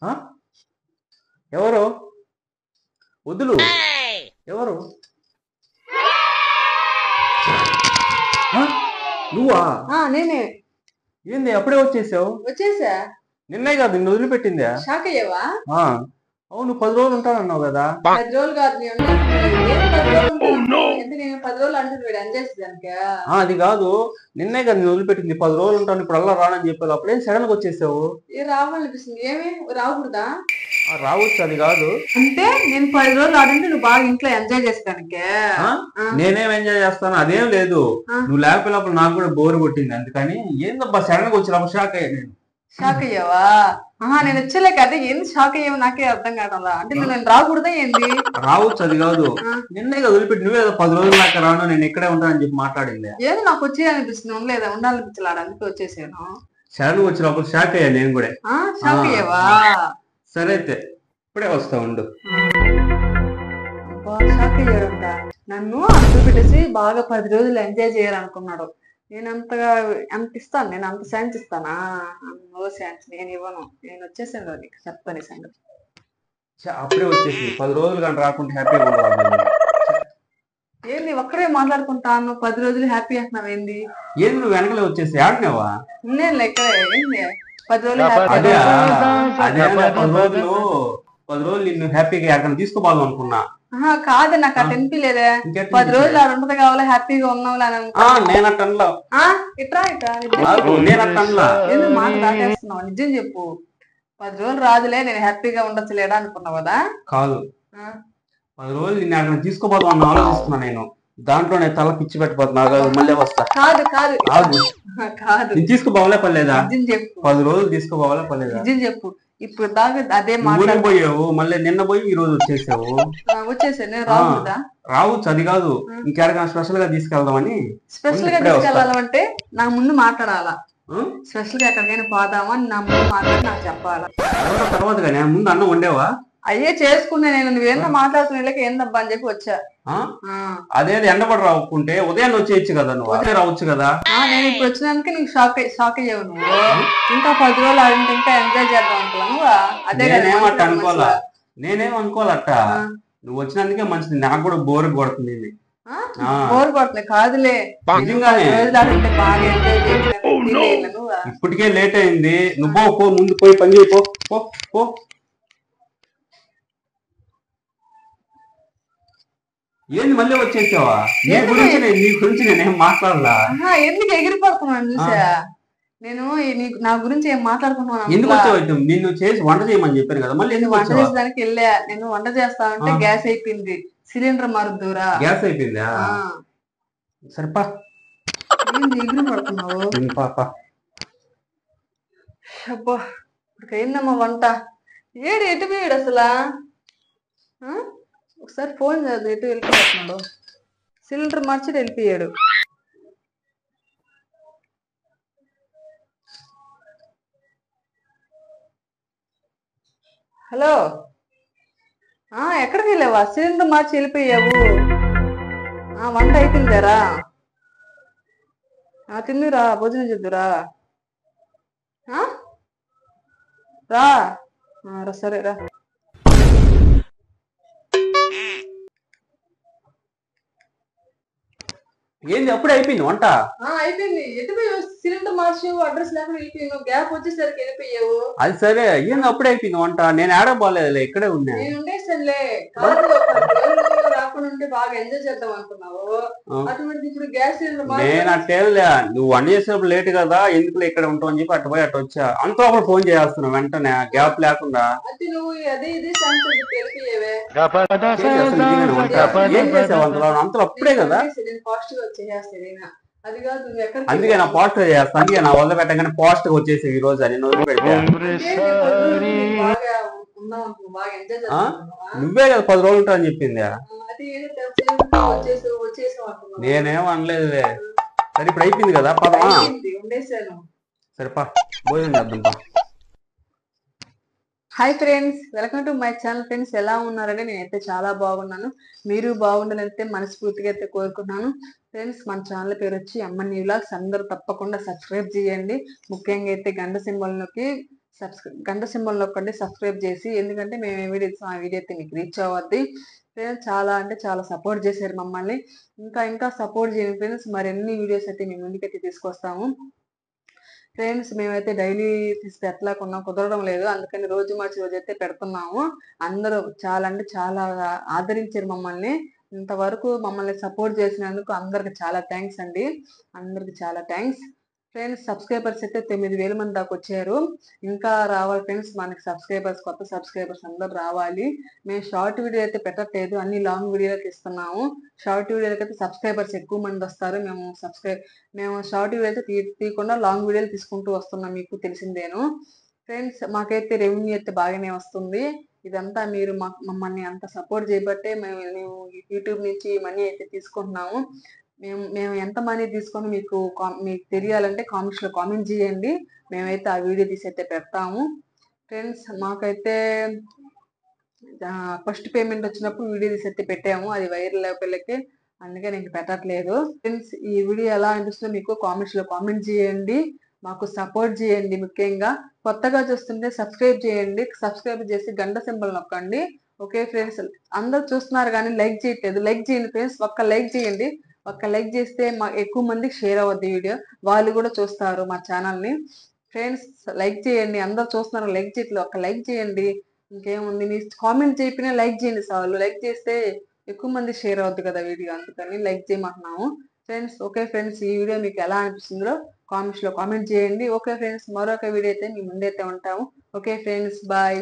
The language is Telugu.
ఆ? ఎవరు వదులు? ఎవరు? ఆ? నువ్వా? నేనే ఏంది అప్పుడే వచ్చేసావు? వచ్చేసా. నిన్నే కాదు నిన్ను వదిలిపెట్టిందా? షాక్ అయ్యావా? అవును 10 రోజులు ఉంటానన్నావు కదా. 10 రోజులు కాదు, నేను 10 రోజులు ఉంటాను. అంటే నేను 10 రోజులు అంటుంది వీడు అందేసేదానిక. అది కాదు, నిన్నే కదా నిన్ను వదిలిపెట్టింది. 10 రోజులు ఉంటాను ఇప్పుడు అలా రానని చెప్పావు, అప్పుడేం సడన్ గా వచ్చేసావు? రావాలనిపిస్తుంది. ఏమి రాకూడదా? రావచ్చు, అది కాదు. అంటే నేను 10 రోజులు ఆడింటే నువ్వు బాగా ఇంట్లో ఎంజాయ్ చేసేదానికే. నేనేం ఎంజాయ్ చేస్తాను, అదేం లేదు. నువ్వు లేకపోయినప్పుడు నాకు కూడా బోర్ కొట్టింది, అందుకని ఏందబ్బా సడన్ గా వచ్చినప్పుడు షాక్ అయ్యా నేను. షాక్ అయ్యావా? నేను వచ్చేలేక అదే ఏంది షాక్ అయ్యావు నాకే అర్థం కావట్లా. అంటే నేను రాకూడదా ఏంది? రావచ్చు, అది కాదు. నిన్నే కదా వదిలిపెట్టి నువ్వే 10 రోజుల దాకా రాను నేను ఇక్కడే ఉంటానని చెప్పి మాట్లాడింది. ఏదో నాకు వచ్చేయాలనిపిస్తుంది, ఉండలేదా ఉండాలనిపించలేడు, అందుకే వచ్చేసాను. సడన్ గా వచ్చినప్పుడు షాక్ అయ్యా నేను కూడా. షాక్ అయ్యావా? సరే అయితే ఇప్పుడే వస్తా ఉండు. షాక్ అయ్యాడంట. నన్ను అంటూ పెట్టేసి బాగా 10 రోజులు ఎంజాయ్ చేయాలనుకున్నాడు. నేను అంతగా అంత ఇస్తాను, నేను అంత ఛాన్స్ ఇస్తానా? నో ఛాన్స్, నేను ఇవ్వను. నేను వచ్చేసాను నీకు చెప్తాను ఈ సంగతి. అప్పుడే వచ్చేసి 10 రోజులు కానీ రాకుంటే హ్యాపీగా ఉండదు. ఏంది ఒక్కడే మాట్లాడుకుంటాను 10 రోజులు హ్యాపీ అంటున్నావు ఏంది? ఏంది నువ్వు వెనకలే వచ్చేసి ఆడినావా? నేను లెక్క ఏంది 10 రోజులు అదే 10 రోజులు నిన్ను హ్యాపీగా ఎక్కడ తీసుకోవాలి అనుకున్నా. కాదు, నాకు అటు అనిపించలేదే. 10 రోజులు ఆడ ఉండదు కావాలా, హ్యాపీగా ఉన్నావులే అని నేను అట్టన్లా. ఇట్రా నేను అట్టన్లా. ఎందుకు మాట దాటేస్తున్నావు? నిజం చెప్పు. 10 రోజులు రాదులే, నేను హ్యాపీగా ఉండొచ్చులేడా అనుకున్నావు కదా? కాదు, 10 రోజులు నిన్ను అక్కడ తీసుకోపోదాం అన్న ఆలోచిస్తున్నా నేను. దాంట్లోనే తల పిచ్చి పెట్టిపోతున్నా. మళ్ళీ వస్తా. కాదు కాదు కాదు, నేను తీసుకోపోవాలే పర్లేదా? నిజం చెప్పు. 10 రోజులు తీసుకోపోవాలే పర్లేదా? నిజం చెప్పు. ఇప్పుడు దాకా అదే పోయావు, మళ్ళీ నిన్న పోయి ఈ రోజు వచ్చేసావు. వచ్చేసా నేను రాకూడదా? రావచ్చు, అది కాదు. ఇంకెక్కడికైనా స్పెషల్ గా తీసుకెళ్దామని. స్పెషల్ గా తీసుకెళ్ళాలంటే నా ముందు మాట్లాడాలా? స్పెషల్ గా ఎక్కడికైనా పోదామని నా ముందు మాట్లాడి నాకు చెప్పాలా? తర్వాత కానీ ముందు అన్నం వండేవా? అయ్యే చేసుకున్నా నేను. నువ్వేందో మాట్లాడుతున్నా ఏందబ్బా అని చెప్పి వచ్చా. అదే ఎండపడి రాకుంటే ఉదయాన్నే వచ్చేయచ్చు కదా, నువ్వు అదే రావచ్చు కదా. నేను ఇప్పుడు వచ్చినాక నీకు షాక్ అయ్యావు నువ్వు. ఇంకా 10 రోజులు ఆడింటే ఇంకా ఎంజాయ్ చేద్దాం అనుకున్నా నువ్వు. అదే నేనేం అనుకోవాలట. నువ్వు వచ్చినందుకే మంచిది, నాకు కూడా బోర్ కొడుతుంది. బోర్ కొడుతుంది కాదులే, నిజంగానే బాగా ఎంజాయ్ చేయాలి. ఇప్పటికే లేట్ అయింది, నువ్వు పో ముందు పోయి పని చేయి పో. ఏంది మళ్ళీ వచ్చేసావా? నీ గురించి నేనేం మాట్లాడలా. ఎందుకు ఎగిరిపడుతున్నాను చూసా? నేను నా గురించి ఏం మాట్లాడుకుంటున్నాను? ఎందుకు వచ్చావు? నిన్ను చేసి వంట చేయమని చెప్పాను కదా, మళ్ళీ ఎందుకు వంట చేసేదానికి వెళ్ళా. నేను వంట చేస్తానంటే గ్యాస్ అయిపోయింది, సిలిండర్ మారుద్దురా. గ్యాస్ అయిపోయిందా? సరిపా ఎగిరి పడుతున్నావు అబ్బా. ఇప్పుడు ఏందమ్మా వంట? ఎటు పోయాడు అసలు? ఒకసారి ఫోన్ చేద్దాం, ఎటు వెళ్ళిపోతున్నాడు? సిలిండర్ మార్చి వెళ్ళిపోయాడు. హలో, ఎక్కడికి వెళ్ళావా? సిలిండర్ మార్చి వెళ్ళిపోయావు. వంట అయిపోయిందారా? తిందురా, భోజనం చేద్దురా. రా సరే రా. ఏంది అప్పుడే అయిపోయింది వంట? అయిపోయింది. ఎటుపోయావు? సిలిండర్ మార్చి అడ్రస్ లేకుండా వెళ్ళిపోయావు. గ్యాప్ వచ్చేసరికి వెళ్ళిపోయావు. అది సరే, ఏంది అప్పుడే అయిపోయింది వంట? నేను ఆడబోలేదులే, ఇక్కడే ఉన్నా. నేను ఉండేసానులే. రాకుండా ఉంటే బాగా ఎంజాయ్ చేద్దాం అనుకున్నావు. అటువంటి ఇప్పుడు గ్యాస్ సిలిండర్ నేను అట్టేలే, నువ్వు వంట చేసేటప్పుడు లేట్ కదా, ఎందుకు ఇక్కడ ఉంటావు అని చెప్పి అటు పోయి అటు వచ్చా. అంతా అప్పుడు ఫోన్ చేస్తున్నావు వెంటనే, గ్యాప్ లేకుండా. అది నువ్వు అదే ఇది వెళ్ళిపోయావే. ఏం చేసావు అందులో? అంతలో అప్పుడే కదా. అందుకే నా పాస్ట్ చేస్తాను, అందుకే నా వల్ల పెట్టగానే పాస్ట్ గా వచ్చేసి ఈ రోజు అని నువ్వే కదా 10 రోజులు ఉంటా అని చెప్పింది. నేనేం అనలేదులే. సరే ఇప్పుడు అయిపోయింది కదా, పదమా? సరేపా, భోజనం చేద్దాం. Hi friends, welcome to my channel. Friends, ఎలా ఉన్నారంటే నేనైతే చాలా బాగున్నాను. మీరు బాగుండాలైతే మనస్ఫూర్తిగా అయితే కోరుకున్నాను. ఫ్రెండ్స్, మన ఛానల్ పేరు వచ్చి అమ్మని వ్లాగ్స్. అందరూ తప్పకుండా సబ్స్క్రైబ్ చేయండి. ముఖ్యంగా అయితే గంట సింబల్ నొక్కి గంట సింబల్ నొక్కండి, సబ్స్క్రైబ్ చేసి. ఎందుకంటే మేము ఏ వీడియో ఇస్తాం ఆ వీడియో అయితే మీకు రీచ్ అవ్వద్ది. ఫ్రెండ్స్ చాలా అంటే చాలా సపోర్ట్ చేశారు మమ్మల్ని. ఇంకా సపోర్ట్ చేయండి ఫ్రెండ్స్. మరిన్ని వీడియోస్ అయితే మేము ముందుకైతే తీసుకొస్తాము. ఫ్రెండ్స్ మేమైతే డైలీ తీసి పెట్టలేకున్నా కుదరడం లేదు. అందుకని రోజు మార్చి రోజు అయితే పెడుతున్నాము. అందరూ చాలా అంటే చాలా ఆదరించారు మమ్మల్ని. ఇంతవరకు మమ్మల్ని సపోర్ట్ చేసినందుకు అందరికి చాలా థ్యాంక్స్ అండి. అందరికి చాలా థ్యాంక్స్. ఫ్రెండ్స్ సబ్స్క్రైబర్స్ అయితే 9,000 మంది దాకా వచ్చారు. ఇంకా రావాలి ఫ్రెండ్స్, మనకి కొత్త సబ్స్క్రైబర్స్ అందరు రావాలి. మేము షార్ట్ వీడియో అయితే పెట్టట్లేదు, అన్ని లాంగ్ వీడియోలకి ఇస్తున్నాము. షార్ట్ వీడియోలకి అయితే సబ్స్క్రైబర్స్ ఎక్కువ మంది వస్తారు. మేము షార్ట్ వీడియో అయితే తీయకుండా లాంగ్ వీడియోలు తీసుకుంటూ వస్తున్నాం, మీకు తెలిసిందేను. ఫ్రెండ్స్ మాకైతే రెవెన్యూ అయితే బాగానే వస్తుంది. ఇదంతా మీరు మమ్మల్ని అంత సపోర్ట్ చేయబట్టే మేము యూట్యూబ్ నుంచి మనీ అయితే తీసుకుంటున్నాము. మేము ఎంత మనీ తీసుకొని మీకు తెలియాలంటే కామెంట్స్ లో కామెంట్ చేయండి. మేమైతే ఆ వీడియో తీసి అయితే పెడతాము. ఫ్రెండ్స్ మాకైతే ఫస్ట్ పేమెంట్ వచ్చినప్పుడు వీడియో తీసి అయితే పెట్టాము, అది వైరల్ లెవెల్కి, అందుకే నేను పెట్టట్లేదు. ఫ్రెండ్స్ ఈ వీడియో ఎలా అనిపిస్తుందో మీకు కామెంట్స్ లో కామెంట్ చేయండి. మాకు సపోర్ట్ చేయండి. ముఖ్యంగా కొత్తగా చూస్తుంటే సబ్స్క్రైబ్ చేయండి. సబ్స్క్రైబ్ చేసి గంట సింబల్ నొక్కండి. ఓకే ఫ్రెండ్స్, అందరు చూస్తున్నారు కానీ లైక్ చేయట్లేదు. లైక్ చేయండి ఫ్రెండ్స్, ఒక్క లైక్ చేయండి. ఒక్క లైక్ చేస్తే మా ఎక్కువ మందికి షేర్ అవ్వద్ది వీడియో, వాళ్ళు కూడా చూస్తారు మా ఛానల్ ని. ఫ్రెండ్స్ లైక్ చేయండి. అందరు చూస్తున్నారు, లైక్ చేయట్లేదు, ఒక్క లైక్ చేయండి. ఇంకేముంది, మీ కామెంట్ చేయకపోయినా లైక్ చేయండి చాలు. లైక్ చేస్తే ఎక్కువ మంది షేర్ అవుద్ది కదా వీడియో, అందుకని లైక్ చేయమంటున్నాము. ఫ్రెండ్స్ ఓకే ఫ్రెండ్స్, ఈ వీడియో మీకు ఎలా అనిపిస్తుందో కామెంట్స్ లో కామెంట్ చేయండి. ఓకే ఫ్రెండ్స్, మరొక వీడియో అయితే మీ ముందైతే ఉంటాము. Okay friends, bye.